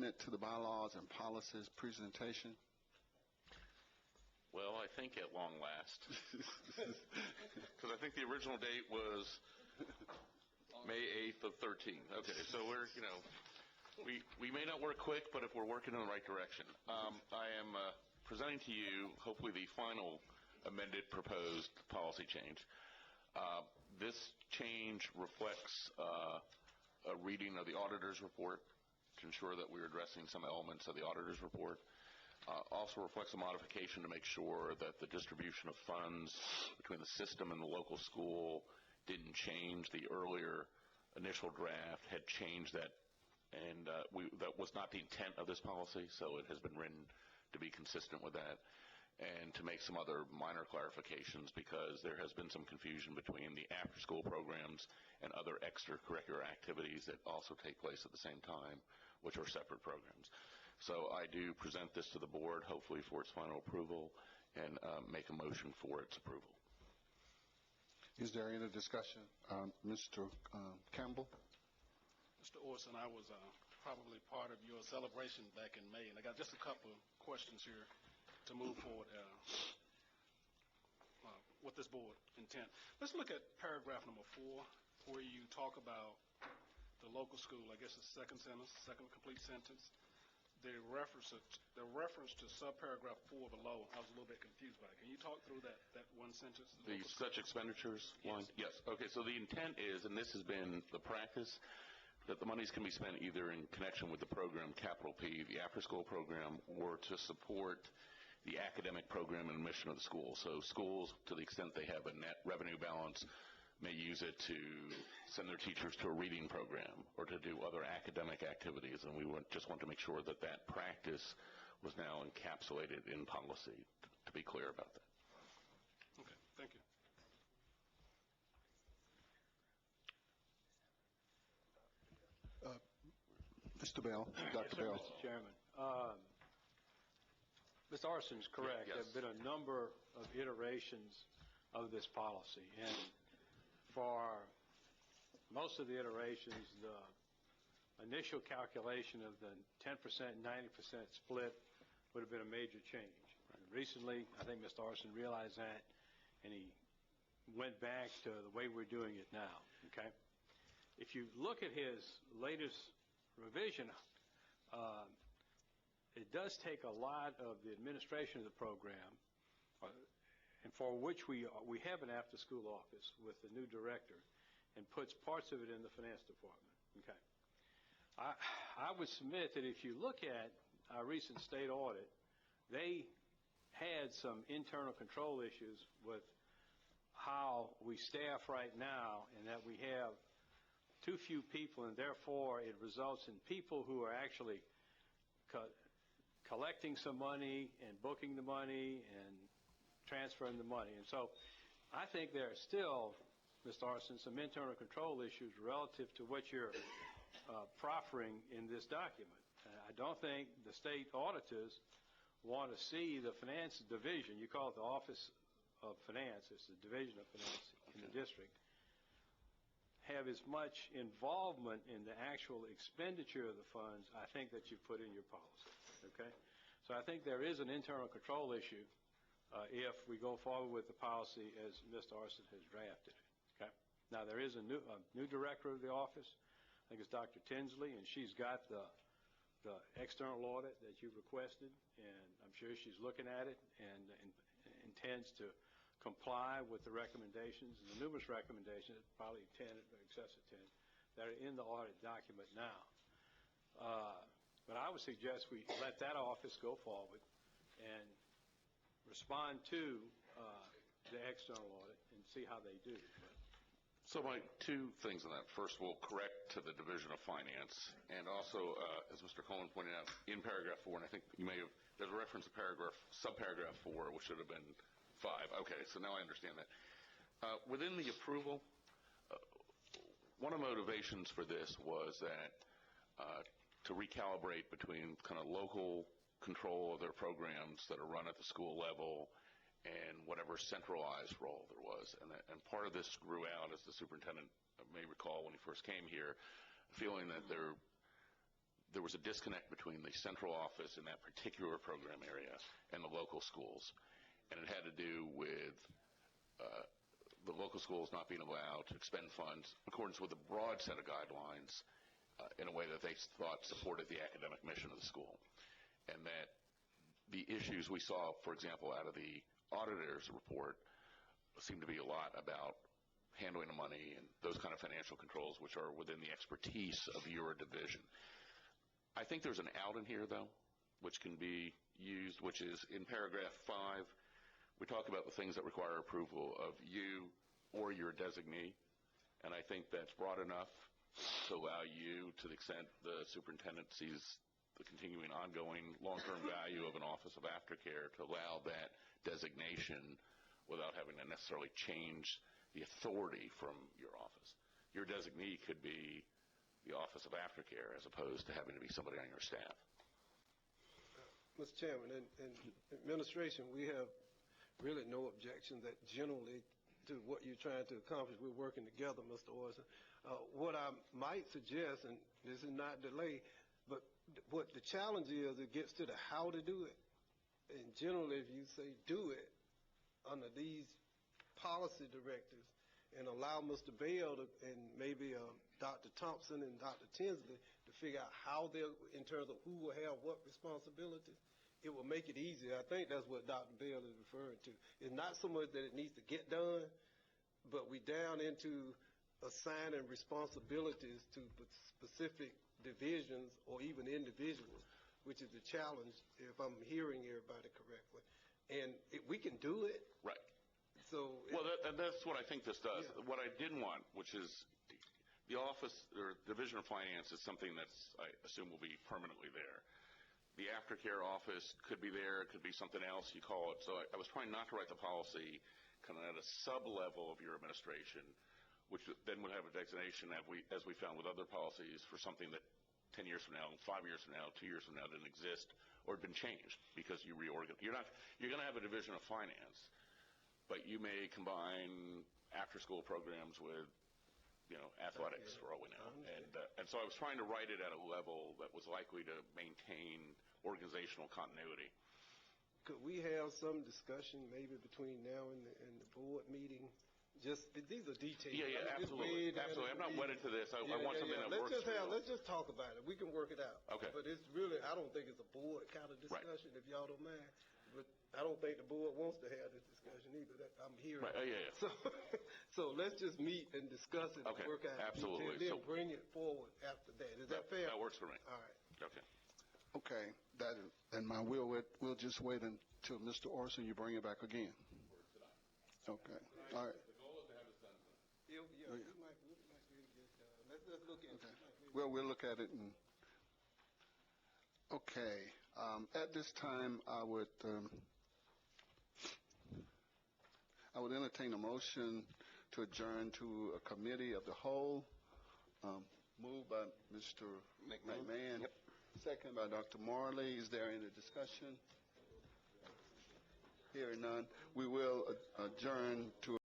amendment to the bylaws and policies presentation? Well, I think at long last, because I think the original date was May 8th of 13. Okay, so we're, we may not work quick, but if we're working in the right direction. I am presenting to you, hopefully, the final amended proposed policy change. This change reflects a reading of the auditor's report to ensure that we're addressing some elements of the auditor's report. Also reflects a modification to make sure that the distribution of funds between the system and the local school didn't change. The earlier initial draft had changed that, and that was not the intent of this policy, so it has been written to be consistent with that, and to make some other minor clarifications because there has been some confusion between the after-school programs and other extracurricular activities that also take place at the same time, which are separate programs. So I do present this to the board, hopefully for its final approval, and make a motion for its approval. Is there any discussion? Mr. Campbell? Mr. Orson, I was probably part of your celebration back in May, and I got just a couple of questions here to move forward with this board intent. Let's look at paragraph number 4, where you talk about the local school. I guess it's second sentence, second complete sentence. The reference to subparagraph 4 below, I was a little bit confused by it. Can you talk through that one sentence? The such expenditures yes. line? Yes. Okay, so the intent is, and this has been the practice, that the monies can be spent either in connection with the program, capital P, the after-school program, or to support the academic program and mission of the school. So schools, to the extent they have a net revenue balance, may use it to send their teachers to a reading program or to do other academic activities. And we just want to make sure that that practice was now encapsulated in policy, to be clear about that. Okay, thank you. Mr. Bell, Dr. Yes, sir, Bell. Mr. Chairman. Mr. Orson's correct. Yes. There have been a number of iterations of this policy, and for most of the iterations, the initial calculation of the 10%, 90% split would have been a major change. And recently, I think Mr. Orson realized that, and he went back to the way we're doing it now. Okay. If you look at his latest revision, it does take a lot of the administration of the program, and for which we have an after-school office with the new director, and puts parts of it in the finance department. Okay. I would submit that if you look at our recent state audit, they had some internal control issues with how we staff right now, and that we have too few people, and therefore it results in people who are actually collecting some money and booking the money and transferring the money. And so I think there are still, Mr. Orson, some internal control issues relative to what you're proffering in this document. I don't think the state auditors want to see the finance division, you call it the Office of Finance, it's the Division of Finance in the district, have as much involvement in the actual expenditure of the funds, I think, that you put in your policy. Okay? So I think there is an internal control issue if we go forward with the policy as Mr. Orson has drafted it. Okay? Now, there is a new director of the office. I think it's Dr. Tinsley, and she's got the external audit that you requested, and I'm sure she's looking at it and intends to comply with the recommendations, and the numerous recommendations, probably 10 or excess of 10, that are in the audit document now. But I would suggest we let that office go forward and respond to the external audit and see how they do. So my two things on that. First, we'll correct to the Division of Finance, and also, as Mr. Coleman pointed out, in paragraph 4, and I think you may have, there's a reference to subparagraph 4, which should have been 5. Okay, so now I understand that. Within the approval, one of the motivations for this was that to recalibrate between kind of local control of their programs that are run at the school level and whatever centralized role there was. And part of this grew out, as the superintendent may recall when he first came here, feeling that there was a disconnect between the central office in that particular program area and the local schools. And it had to do with the local schools not being allowed to expend funds in accordance with a broad set of guidelines in a way that they thought supported the academic mission of the school. And that the issues we saw, for example, out of the auditor's report seemed to be a lot about handling the money and those kind of financial controls, which are within the expertise of your division. I think there's an out in here, though, which can be used, which is in paragraph 5, we talk about the things that require approval of you or your designee, and I think that's broad enough to allow you, to the extent the superintendent sees the continuing ongoing long-term value of an office of aftercare, to allow that designation without having to necessarily change the authority from your office. Your designee could be the Office of Aftercare as opposed to having to be somebody on your staff. Mr. Chairman, in administration, we have really no objection that generally to what you're trying to accomplish, we're working together, Mr. Orson. What I might suggest, and this is not delay, but what the challenge is, it gets to the how to do it. And generally, if you say do it under these policy directives and allow Mr. Bell to, and maybe Dr. Thompson and Dr. Tinsley to figure out how they're, in terms of who will have what responsibilities, it will make it easier. I think that's what Dr. Bell is referring to. It's not so much that it needs to get done, but we down into assigning responsibilities to specific divisions or even individuals, which is the challenge, if I'm hearing everybody correctly. And we can do it. Right. So well, that's what I think this does. Yeah. What I didn't want, which is the office or division of finance, is something that's, I assume, will be permanently there. The aftercare office could be there. It could be something else you call it. So I was trying not to write the policy kind of at a sub-level of your administration, which then would have a designation, as we found with other policies, for something that 10 years from now, 5 years from now, 2 years from now didn't exist or had been changed because you reorganized. You're going to have a division of finance, but you may combine after-school programs with, athletics for all we know. And so I was trying to write it at a level that was likely to maintain organizational continuity. Could we have some discussion maybe between now and the board meeting? Just these are details. Yeah, absolutely. Absolutely. I'm not wedded to this. I want something that works. Let's just talk about it. We can work it out. Okay. But it's really, I don't think it's a board kind of discussion, if y'all don't mind. But I don't think the board wants to have this discussion either. I'm hearing. Right. Yeah. So let's just meet and discuss it and work out absolutely. Then bring it forward after that. Is that fair? That works for me. All right. Okay. Okay, we'll just wait until Mr. Orson, you bring it back again. Okay, all right. The goal is to have this done tonight. We might be able to get it done. Let's look at it. Well, we'll look at it. Okay, at this time, I would entertain a motion to adjourn to a committee of the whole. Moved by Mr. McMahon. Yep. Second by Dr. Morley. Is there any discussion? Hearing none, we will adjourn to